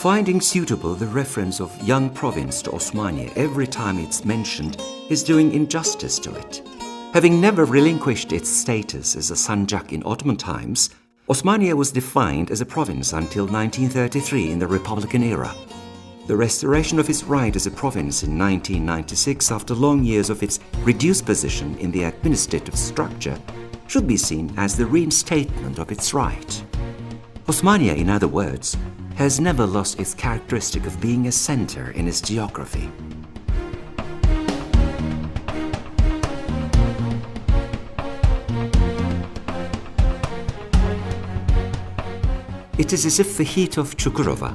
Finding suitable the reference of young province to Osmaniye every time it's mentioned is doing injustice to it. Having never relinquished its status as a sanjak in Ottoman times, Osmaniye was defined as a province until 1933 in the Republican era. The restoration of its right as a province in 1996 after long years of its reduced position in the administrative structure should be seen as the reinstatement of its right. Osmaniye, in other words, has never lost its characteristic of being a center in its geography. It is as if the heat of Çukurova,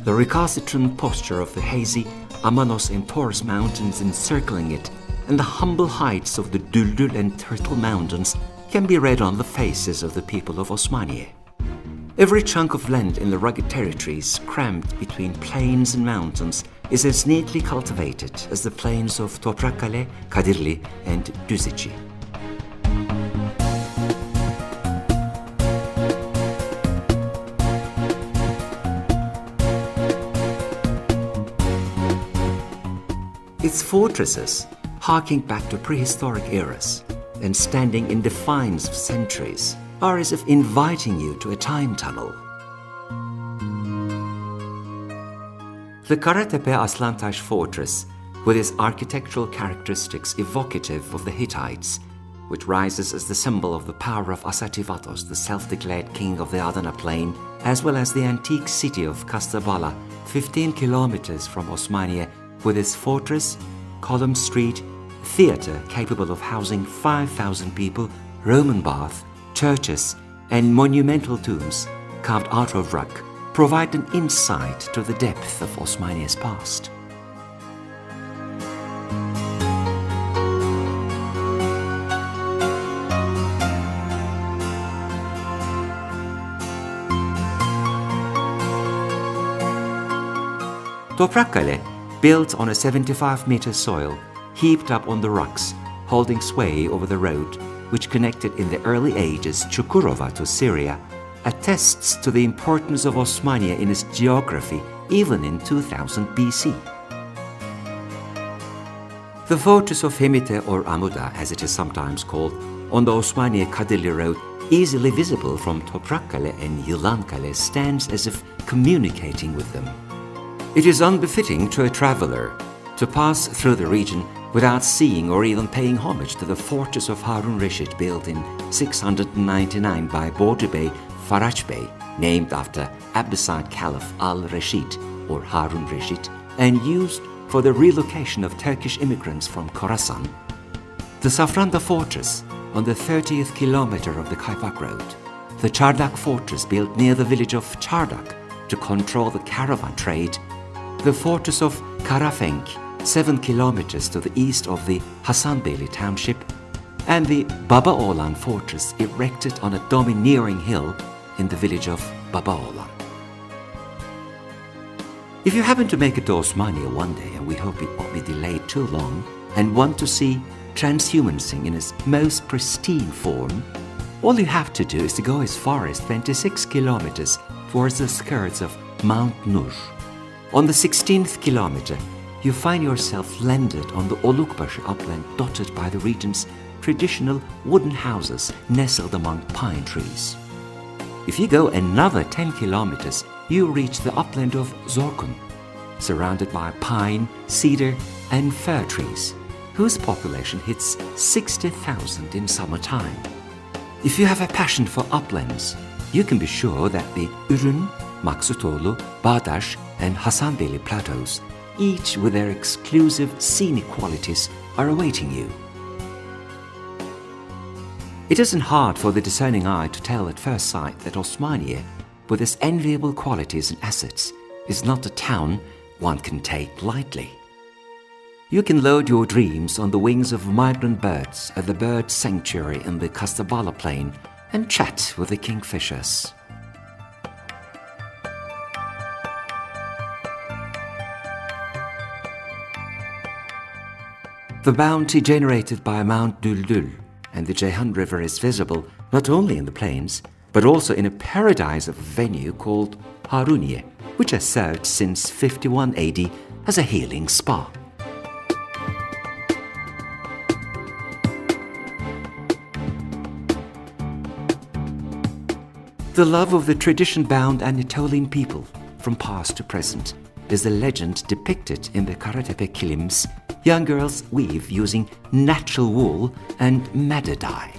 the recalcitrant posture of the hazy Amanos and Taurus mountains encircling it, and the humble heights of the Düldül and Turtle mountains can be read on the faces of the people of Osmaniye. Every chunk of land in the rugged territories cramped between plains and mountains is as neatly cultivated as the plains of Toprakkale, Kadirli, and Düzici. Its fortresses, harking back to prehistoric eras and standing in defiance of centuries, are as if inviting you to a time tunnel. The Karatepe Aslantaş fortress, with its architectural characteristics evocative of the Hittites, which rises as the symbol of the power of Asativatos, the self-declared king of the Adana plain, as well as the antique city of Kastabala, 15 kilometers from Osmaniye, with its fortress, column street, theatre capable of housing 5,000 people, Roman bath, churches, and monumental tombs carved out of rock provide an insight to the depth of Osmaniye's past. Toprakkale, built on a 75-meter soil, heaped up on the rocks, holding sway over the road, which connected in the early ages Çukurova to Syria, attests to the importance of Osmaniye in its geography even in 2000 BC. The fortress of Hemite, or Amuda as it is sometimes called, on the Osmaniye-Kadirli road, easily visible from Toprakkale and Yılankale, stands as if communicating with them. It is unbefitting to a traveller to pass through the region without seeing or even paying homage to the fortress of Harun Reşit, built in 699 by Bordu Bey Faraj Bey, named after Abbasid Caliph al-Rashid or Harun Reşit, and used for the relocation of Turkish immigrants from Khorasan. The Safranda fortress on the 30th kilometer of the Kaypak road. The Çardak fortress built near the village of Çardak to control the caravan trade. The fortress of Karafenk, 7 kilometers to the east of the Hasanbeyli township, and the Babaoğlan fortress erected on a domineering hill in the village of Babaoğlan. If you happen to make it to Osmaniye one day, and we hope it won't be delayed too long, and want to see transhumanism in its most pristine form, all you have to do is to go as far as 26 kilometers towards the skirts of Mount Nur. On the 16th kilometer, you find yourself landed on the Olukbaşı upland dotted by the region's traditional wooden houses nestled among pine trees. If you go another 10 kilometers, you reach the upland of Zorkun, surrounded by pine, cedar, and fir trees, whose population hits 60,000 in summertime. If you have a passion for uplands, you can be sure that the Ürün, Maksutoğlu, Bağdaş, and Hasanbeyli plateaus, each with their exclusive scenic qualities, are awaiting you. It isn't hard for the discerning eye to tell at first sight that Osmaniye, with its enviable qualities and assets, is not a town one can take lightly. You can load your dreams on the wings of migrant birds at the bird sanctuary in the Kastabala plain and chat with the kingfishers. The bounty generated by Mount Düldül and the Ceyhan River is visible not only in the plains, but also in a paradise of a venue called Haruniye, which has served since 51 AD as a healing spa. The love of the tradition-bound Anatolian people, from past to present, is the legend depicted in the Karatepe kilims young girls weave using natural wool and madder dye.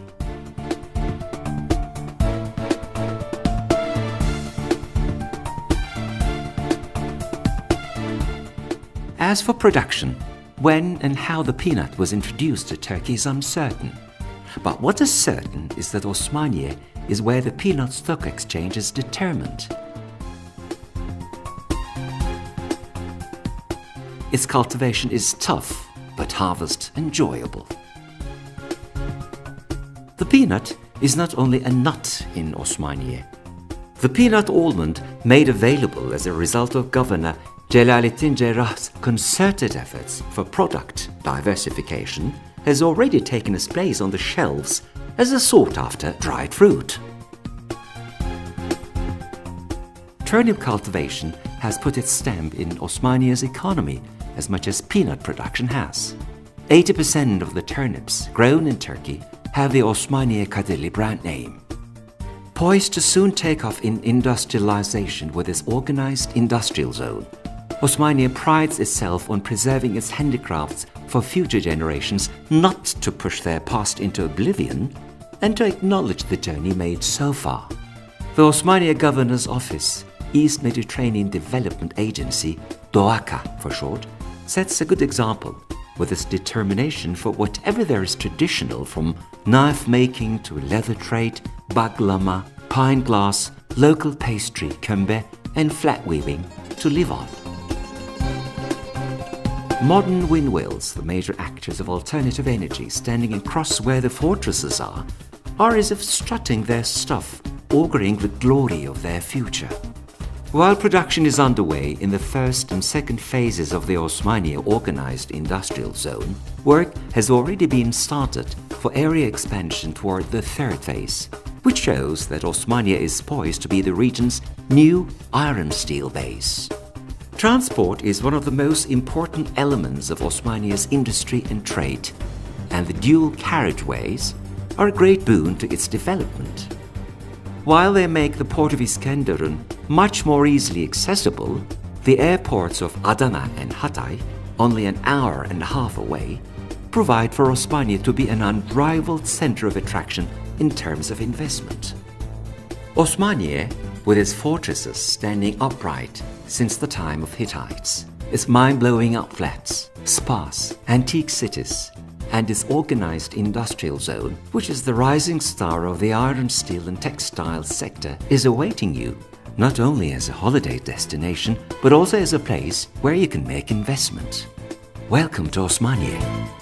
As for production, when and how the peanut was introduced to Turkey is uncertain. But what is certain is that Osmaniye is where the peanut stock exchange is determined. Its cultivation is tough, but harvest enjoyable. The peanut is not only a nut in Osmaniye. The peanut almond, made available as a result of Governor Celalettin Cerrah's concerted efforts for product diversification, has already taken its place on the shelves as a sought-after dried fruit. Turnip cultivation has put its stamp in Osmaniye's economy as much as peanut production has. 80% of the turnips grown in Turkey have the Osmaniye Kadirli brand name. Poised to soon take off in industrialization with its organized industrial zone, Osmaniye prides itself on preserving its handicrafts for future generations, not to push their past into oblivion, and to acknowledge the journey made so far. The Osmaniye Governor's Office, East Mediterranean Development Agency, DOACA for short, sets a good example with its determination for whatever there is traditional, from knife making to leather trade, baklama, pine glass, local pastry, kömbe, and flat weaving, to live on. Modern windmills, the major actors of alternative energy standing across where the fortresses are as if strutting their stuff, auguring the glory of their future. While production is underway in the first and second phases of the Osmaniye Organized Industrial Zone, work has already been started for area expansion toward the third phase, which shows that Osmaniye is poised to be the region's new iron steel base. Transport is one of the most important elements of Osmaniye's industry and trade, and the dual carriageways are a great boon to its development. While they make the port of Iskenderun much more easily accessible, the airports of Adana and Hatay, only an hour and a half away, provide for Osmaniye to be an unrivaled center of attraction in terms of investment. Osmaniye, with its fortresses standing upright since the time of Hittites, its mind-blowing outflats, spas, antique cities, and its organized industrial zone, which is the rising star of the iron, steel and textile sector, is awaiting you, not only as a holiday destination, but also as a place where you can make investment. Welcome to Osmaniye.